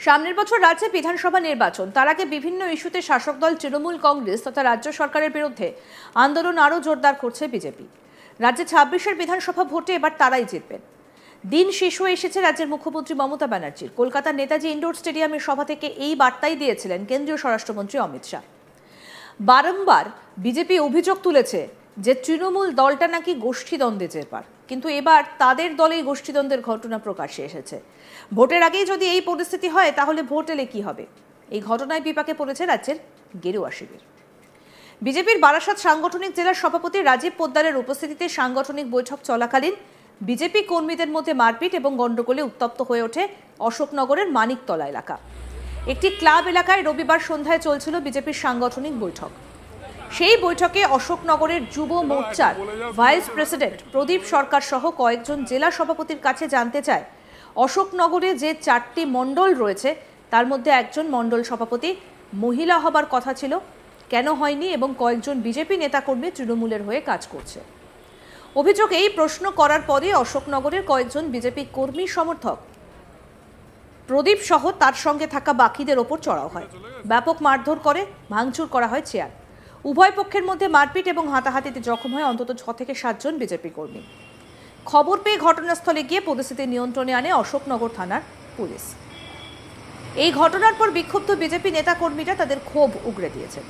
সামনের বছর রাজ্যে বিধানসভা নির্বাচন, তার আগে বিভিন্ন ইস্যুতে শাসক দল তৃণমূল কংগ্রেস তথা রাজ্য সরকারের বিরুদ্ধে আন্দোলন আরও জোরদার করছে বিজেপি। রাজ্যে ২৬-এর বিধানসভা ভোটে এবার তারাই জিতবেন। দিন শেষ হয়ে এসেছে রাজ্যের মুখ্যমন্ত্রী মমতা ব্যানার্জির। কলকাতার নেতাজি ইন্ডোর স্টেডিয়ামের সভা থেকে এই বার্তাই দিয়েছিলেন কেন্দ্রীয় স্বরাষ্ট্রমন্ত্রী অমিত শাহ। বারংবার বিজেপি অভিযোগ তুলেছে যে তৃণমূল দলটা নাকি গোষ্ঠীদ্বন্দ্বে জেরবার, কিন্তু এবার তাদের দলেই গোষ্ঠীদ্বন্দ্বের ঘটনা প্রকাশ্যে এসেছে। ভোটের আগেই যদি এই পরিস্থিতি হয় তাহলে ভোট এলে কি হবে? এই ঘটনায় বিপাকে পড়েছে রাজ্যের গেরুয়া শিবির। বিজেপির বারাসাত সাংগঠনিক জেলার সভাপতি রাজীব পোদ্দারের উপস্থিতিতে সাংগঠনিক বৈঠক চলাকালীন বিজেপি কর্মীদের মধ্যে মারপিট এবং গণ্ডগোলে উত্তপ্ত হয়ে ওঠে অশোকনগরের মানিকতলা এলাকা। একটি ক্লাব এলাকায় রবিবার সন্ধ্যায় চলছিল বিজেপির সাংগঠনিক বৈঠক। সেই বৈঠকে অশোকনগরের যুব মোর্চার ভাইস প্রেসিডেন্ট প্রদীপ সরকার সহ কয়েকজন জেলা সভাপতির কাছে জানতে চায় অশোকনগরে যে 4টি মণ্ডল রয়েছে তার মধ্যে একজন মণ্ডল সভাপতি মহিলা হবার কথা ছিল, কেন হয়নি, এবং কয়েকজন বিজেপি নেতাকর্মী তৃণমূলের হয়ে কাজ করছে। অভিযোগ এই প্রশ্ন করার পরে অশোকনগরের কয়েকজন বিজেপি কর্মী সমর্থক প্রদীপ সহ তার সঙ্গে থাকা বাকিদের ওপর চড়াও হয়। ব্যাপক মারধর করে, ভাঙচুর করা হয় চেয়ার। উভয় পক্ষের মধ্যে মারপিট এবং হাতাহাতিতে জখম হয় অন্তত 6 থেকে 7 জন বিজেপি কর্মী। খবর পেয়ে ঘটনাস্থলে গিয়ে পরিস্থিতি নিয়ন্ত্রণে আনে অশোকনগর থানার পুলিশ। এই ঘটনার পর বিক্ষুব্ধ বিজেপি নেতাকর্মীরা তাদের ক্ষোভ উগরে দিয়েছেন।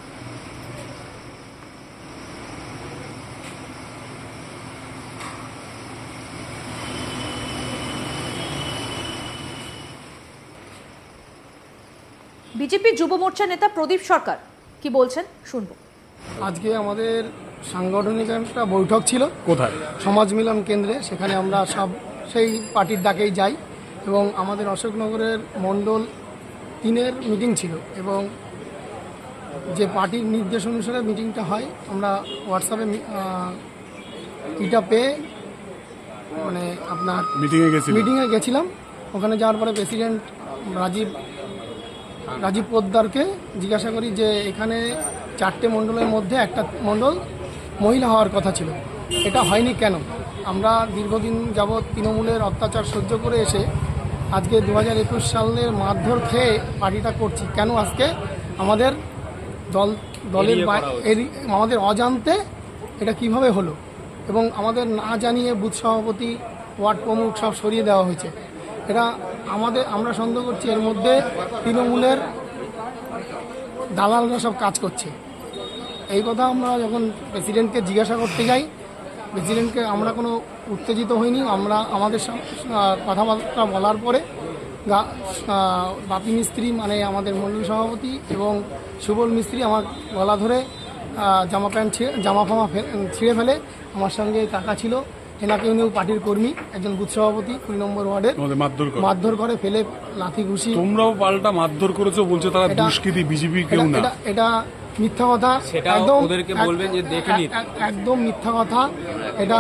বিজেপি যুব মোর্চা নেতা প্রদীপ সরকার কি বলছেন শুনবো। আজকে আমাদের সাংগঠনিক একটা বৈঠক ছিল, কোথায়? সমাজ মিলন কেন্দ্রে। সেখানে আমরা সব সেই পার্টির ডাকেই যাই এবং আমাদের অশোকনগরের মণ্ডল 3-এর মিটিং ছিল এবং যে পার্টির নির্দেশ অনুসারে মিটিংটা হয়, আমরা হোয়াটসঅ্যাপে এটা পেয়ে মানে আপনার মিটিংয়ে গেছিলাম। ওখানে যাওয়ার পরে প্রেসিডেন্ট রাজীব পোদ্দারকে জিজ্ঞাসা করি যে এখানে 4টে মণ্ডলের মধ্যে একটা মণ্ডল মহিলা হওয়ার কথা ছিল, এটা হয়নি কেন? আমরা দীর্ঘদিন যাবৎ তৃণমূলের অত্যাচার সহ্য করে এসে আজকে 2021 সালের মারধর খেয়ে পার্টিটা করছি, কেন আজকে আমাদের দলের আমাদের অজান্তে এটা কিভাবে হলো? এবং আমাদের না জানিয়ে বুথ সভাপতি, ওয়ার্ড প্রমুখ সব সরিয়ে দেওয়া হয়েছে। এটা আমরা সন্দেহ করছি এর মধ্যে তৃণমূলের দালালরা সব কাজ করছে। এই কথা আমরা যখন প্রেসিডেন্টকে জিজ্ঞাসা করতে যাই, প্রেসিডেন্টকে আমরা কোনো উত্তেজিত হইনি। আমরা আমাদের কথাবার্তা বলার পরে বাপি মিস্ত্রি মানে আমাদের মণ্ডল সভাপতি এবং সুবল মিস্ত্রি আমার গলা ধরে জামা ফামা ছিঁড়ে ফেলে। আমার সঙ্গে কাকা ছিল, এনাকে উনিও পার্টির কর্মী, একজন বুথ সভাপতি 2 নম্বর ওয়ার্ডের, মারধর করে ফেলে লাথি ঘুষি। তোমরাও পাল্টা মারধর করেছো, বলছে তারা দুষ্কৃতী, বিজেপি কেউ না। এটা মিথ্যা কথা, একদম মিথ্যা কথা। এটা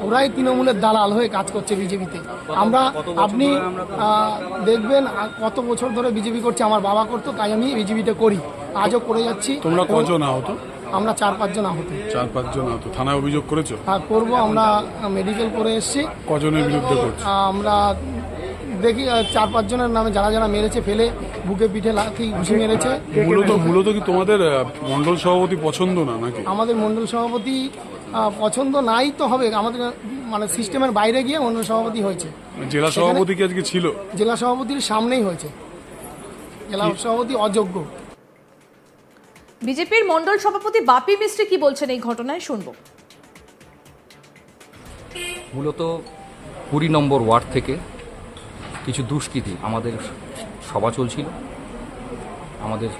ওরাই তৃণমূলের দালাল হয়ে কাজ করছে বিজেপিতে। আপনি দেখবেন কত বছর ধরে বিজেপি করছে, আমার বাবা করতো, তাই আমি বিজেপিতে করি, আজও করে যাচ্ছি। তোমরা কজন আহত? আমরা 4-5 জন আহত। 4-5 জন আহত। থানায় অভিযোগ করেছো? হ্যাঁ, করবো। আমরা মেডিকেল করে এসেছি। কজনের বিরুদ্ধে করছি? আমরা দেখি 4-5 জনের নামে, যারা যারা মেরেছে, ফেলে বুকে পিঠে লাথি ঘুষি মেরেছে। মূলত কি তোমাদের মণ্ডল সভাপতি পছন্দ না নাকি? আমাদের মণ্ডল সভাপতি পছন্দ নাই তো হবে, আমাদের মানে সিস্টেমের বাইরে গিয়ে মণ্ডল সভাপতি হয়েছে। জেলা সভাপতি কি আজকে ছিল? জেলা সভাপতির সামনেই হয়েছে। জেলা সভাপতি অযোগ্য। বিজেপির মণ্ডল সভাপতি বাপি মিস্ত্রি কি বলছেন এই ঘটনায় শুনবো। মূলত 20 নম্বর ওয়ার্ড থেকে কিছু দুষ্কৃতী, আমাদের সভা চলছিল, আমাদের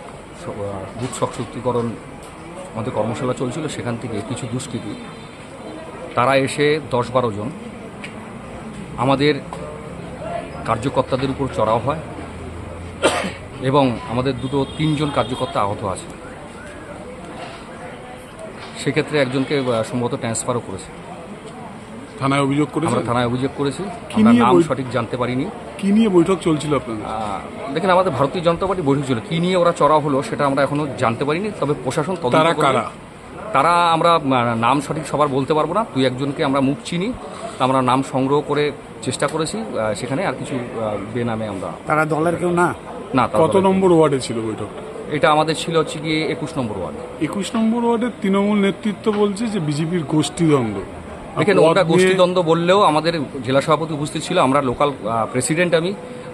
বুথ সশক্তিকরণ, আমাদের কর্মশালা চলছিল, সেখান থেকে কিছু দুষ্কৃতী তারা এসে 10-12 জন আমাদের কার্যকর্তাদের উপর চড়াও হয় এবং আমাদের 2-3 জন কার্যকর্তা আহত আছে। সেক্ষেত্রে একজনকে সম্ভবত ট্রান্সফারও করেছে। থানায় অভিযোগ করেছে? আমরা থানায় অভিযোগ করেছি। আমরা নাম সঠিক জানতে পারিনি। কি নিয়ে বৈঠক চলছিল আপনাদের? দেখেন, আমাদের ভারতীয় জনতা পার্টি বৈঠক ছিল। কি নিয়ে ওরা চড়াও হলো সেটা আমরা এখনো জানতে পারিনি, তবে প্রশাসন তদন্ত করবে। তারা আমরা নাম সঠিক সবার বলতে পারবো না, 2-1 আমরা মুখ চিনি, আমরা নাম সংগ্রহ করে চেষ্টা করেছি। সেখানে আর কিছু বেনামে আমরা। তারা দলের কেউ না? না, কত নম্বর ওয়ার্ডে ছিল বৈঠকটা? এটা আমাদের ছিল হচ্ছে কি 21 নম্বর ওয়ার্ড। 21 নম্বর ওয়ার্ডের তৃণমূল নেতৃত্ব বলছে যে বিজেপির গোষ্ঠীদ্বন্দ্ব। দেখেন, ওটা গোষ্ঠীদ্বন্দ্ব বললেও আমাদের জেলা সভাপতি উপস্থিত ছিল, আমরা লোকাল প্রেসিডেন্ট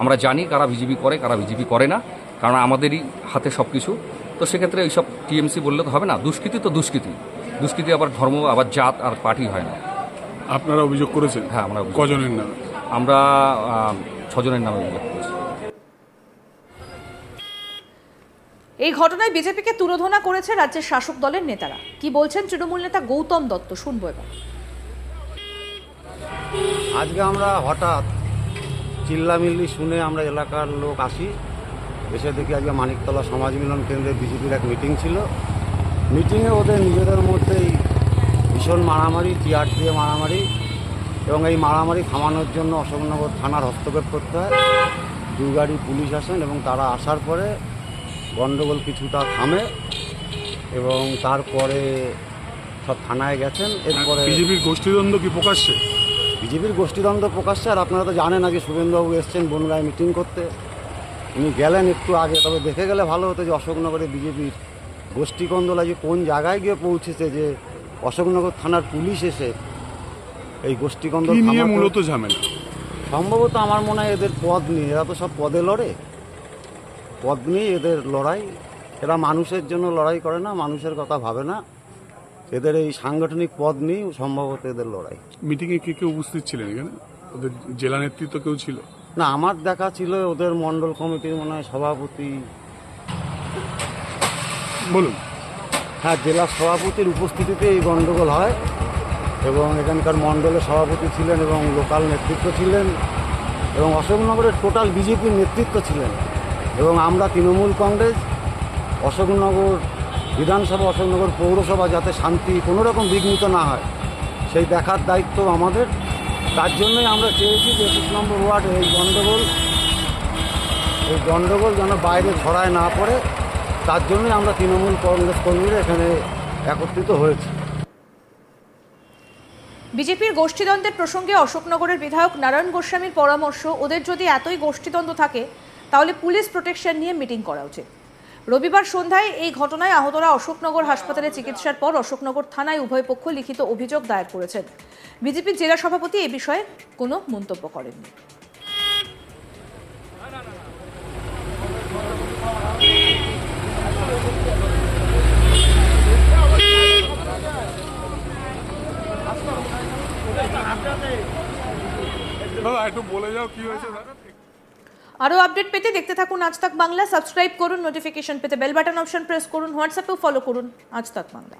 আমরা জানি কারা বিজেপি করে কারা বিজেপি করে না, কারণ আমাদেরই হাতে সব কিছু। তো সেক্ষেত্রে এইসব টিএমসি বললে তো হবে না। দুষ্কৃতি তো দুষ্কৃতি আবার ধর্ম আবার জাত আর পার্টি হয় না। আপনারা অভিযোগ করেছেন? হ্যাঁ, আমরা কজনের নামে? আমরা 6 জনের নামে অভিযোগ করেছি। এই ঘটনায় বিজেপিকে তুলোধনা করেছে রাজ্যের শাসক দলের নেতারা। কি বলছেন তৃণমূল নেতা গৌতম দত্ত, শুনবো এবার। আজকে আমরা হঠাৎ চিল্লামিল্লি শুনে আমরা এলাকার লোক আসি, এসে দেখি আজকে মানিকতলা সমাজ মিলন কেন্দ্রে বিজেপির এক মিটিং ছিল। মিটিংয়ে ওদের নিজেদের মধ্যেই ভীষণ মারামারি, চেয়ার দিয়ে মারামারি, এবং এই মারামারি থামানোর জন্য অশোকনগর থানার হস্তক্ষেপ করতে হয়। 2 গাড়ি পুলিশ আসেন এবং তারা আসার পরে গণ্ডগোল কিছুটা থামে এবং তারপরে সব থানায় গেছেন। এরপরে বিজেপির গোষ্ঠীদ্বন্দ্ব কি প্রকাশ্যে? বিজেপির গোষ্ঠীদ্বন্দ্ব প্রকাশ্যে। আর আপনারা তো জানেন আগে শুভেন্দুবাবু এসছেন বনগাঁয় মিটিং করতে, উনি গেলেন একটু আগে। তবে দেখে গেলে ভালো হতো যে অশোকনগরে বিজেপির গোষ্ঠীকন্দল আজ কোন জায়গায় গিয়ে পৌঁছেছে, যে অশোকনগর থানার পুলিশ এসে এই গোষ্ঠীকন্দল নিয়ে মূলত ঝামেলা। সম্ভবত আমার মনে হয় এদের পদ নিয়ে, এরা তো সব পদে লড়ে, পদ নিয়ে এদের লড়াই। এরা মানুষের জন্য লড়াই করে না, মানুষের কথা ভাবে না, এদের এই সাংগঠনিক পদ নিয়ে সম্ভবত এদের লড়াই। মিটিংয়ে কে কে উপস্থিত ছিলেন এখানে? ওদের জেলা নেতৃত্ব কেউ ছিল? না, আমার দেখা ছিল ওদের মণ্ডল কমিটির মনে হয় সভাপতি। বলুন। হ্যাঁ, জেলা সভাপতির উপস্থিতিতে এই গণ্ডগোল হয় এবং এখানকার মণ্ডলের সভাপতি ছিলেন এবং লোকাল নেতৃত্ব ছিলেন এবং অশোকনগরের টোটাল বিজেপির নেতৃত্ব ছিলেন। এবং আমরা তৃণমূল কংগ্রেস অশোকনগর বিধানসভা, অশোকনগর পৌরসভা যাতে শান্তি কোনো রকম বিঘ্নিত না হয় সেই দেখার দায়িত্ব আমাদের। তার জন্যই আমরা চেয়েছি যে 21 নম্বর ওয়ার্ডে এই গণ্ডগোল যেন বাইরে ছড়ায় না পড়ে। তার জন্যই আমরা তৃণমূল কংগ্রেস কর্মীরা এখানে একত্রিত হয়েছি। বিজেপির গোষ্ঠীদ্বন্দ্বের প্রসঙ্গে অশোকনগরের বিধায়ক নারায়ণ গোস্বামীর পরামর্শ, ওদের যদি এতই গোষ্ঠীদ্বন্দ্ব থাকে তাহলে পুলিশ প্রোটেকশন নিয়ে মিটিং করা উচিত। রবিবার সন্ধ্যায় এই ঘটনায় আহতরা অশোকনগর হাসপাতালে চিকিৎসার পর অশোকনগর থানায় উভয় পক্ষ লিখিত অভিযোগ দায়ের করেছেন। বিজেপির জেলা সভাপতি এ বিষয়ে কোনো মন্তব্য করেননি। একটু বলে যাও কি হয়েছে। আরও আপডেট পেতে দেখতে থাকুন আজ তাক বাংলা। সাবস্ক্রাইব করুন, নোটিফিকেশন পেতে বেল বাটন অপশন প্রেস করুন, হোয়াটসঅ্যাপেও ফলো করুন আজ তাক বাংলা।